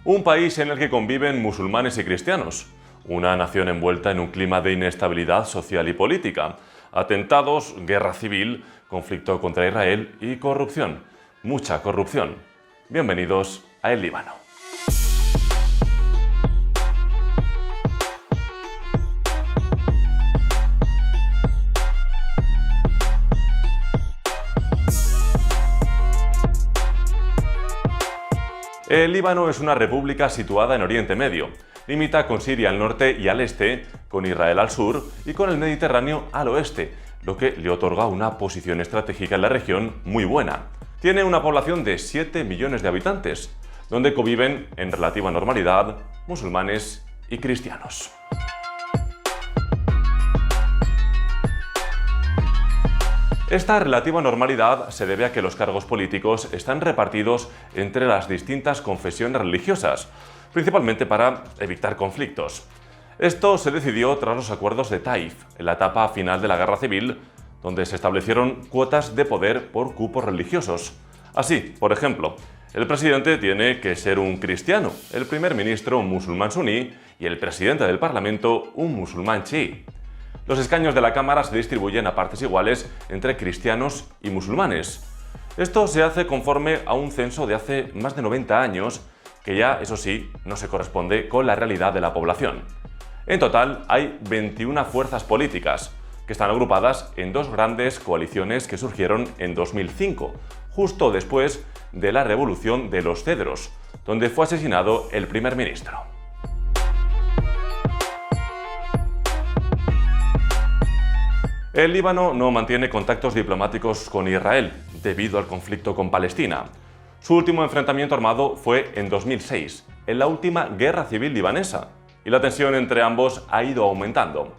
Un país en el que conviven musulmanes y cristianos. Una nación envuelta en un clima de inestabilidad social y política. Atentados, guerra civil, conflicto contra Israel y corrupción. Mucha corrupción. Bienvenidos a El Líbano. El Líbano es una república situada en Oriente Medio. Limita con Siria al norte y al este, con Israel al sur y con el Mediterráneo al oeste, lo que le otorga una posición estratégica en la región muy buena. Tiene una población de 7 millones de habitantes, donde conviven en relativa normalidad musulmanes y cristianos. Esta relativa normalidad se debe a que los cargos políticos están repartidos entre las distintas confesiones religiosas, principalmente para evitar conflictos. Esto se decidió tras los acuerdos de Taif, en la etapa final de la guerra civil, donde se establecieron cuotas de poder por cupos religiosos. Así, por ejemplo, el presidente tiene que ser un cristiano, el primer ministro un musulmán suní y el presidente del parlamento un musulmán chií. Los escaños de la Cámara se distribuyen a partes iguales entre cristianos y musulmanes. Esto se hace conforme a un censo de hace más de 90 años, que ya, eso sí, no se corresponde con la realidad de la población. En total, hay 21 fuerzas políticas, que están agrupadas en dos grandes coaliciones que surgieron en 2005, justo después de la Revolución de los Cedros, donde fue asesinado el primer ministro. El Líbano no mantiene contactos diplomáticos con Israel debido al conflicto con Palestina. Su último enfrentamiento armado fue en 2006, en la última guerra civil libanesa, y la tensión entre ambos ha ido aumentando.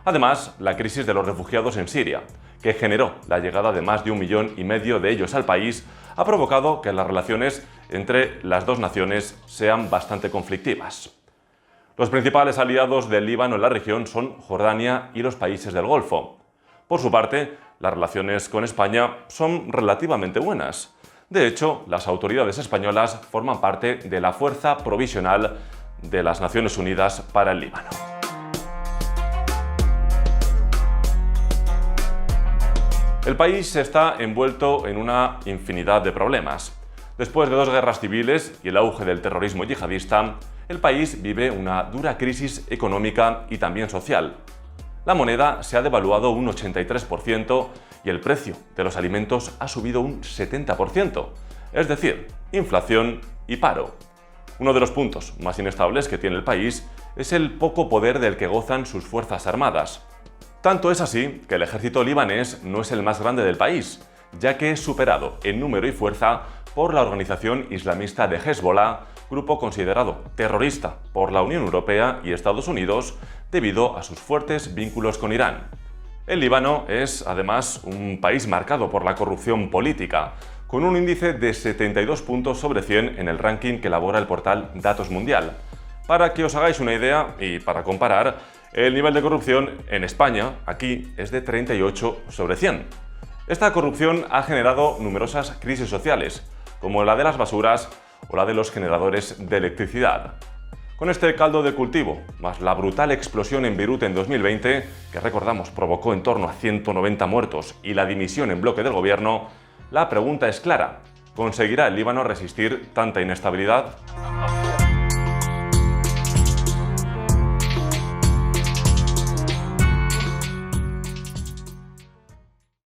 Además, la crisis de los refugiados en Siria, que generó la llegada de más de 1,5 millones de ellos al país, ha provocado que las relaciones entre las dos naciones sean bastante conflictivas. Los principales aliados del Líbano en la región son Jordania y los países del Golfo. Por su parte, las relaciones con España son relativamente buenas. De hecho, las autoridades españolas forman parte de la Fuerza Provisional de las Naciones Unidas para el Líbano. El país está envuelto en una infinidad de problemas. Después de 2 guerras civiles y el auge del terrorismo yihadista, el país vive una dura crisis económica y también social. La moneda se ha devaluado un 83% y el precio de los alimentos ha subido un 70%, es decir, inflación y paro. Uno de los puntos más inestables que tiene el país es el poco poder del que gozan sus fuerzas armadas. Tanto es así que el ejército libanés no es el más grande del país, ya que es superado en número y fuerza por la organización islamista de Hezbollah, grupo considerado terrorista por la Unión Europea y Estados Unidos debido a sus fuertes vínculos con Irán. El Líbano es, además, un país marcado por la corrupción política, con un índice de 72 puntos sobre 100 en el ranking que elabora el portal Datos Mundial. Para que os hagáis una idea y para comparar, el nivel de corrupción en España, aquí, es de 38 sobre 100. Esta corrupción ha generado numerosas crisis sociales, como la de las basuras o la de los generadores de electricidad. Con este caldo de cultivo, más la brutal explosión en Beirut en 2020, que recordamos provocó en torno a 190 muertos y la dimisión en bloque del gobierno, la pregunta es clara: ¿conseguirá el Líbano resistir tanta inestabilidad?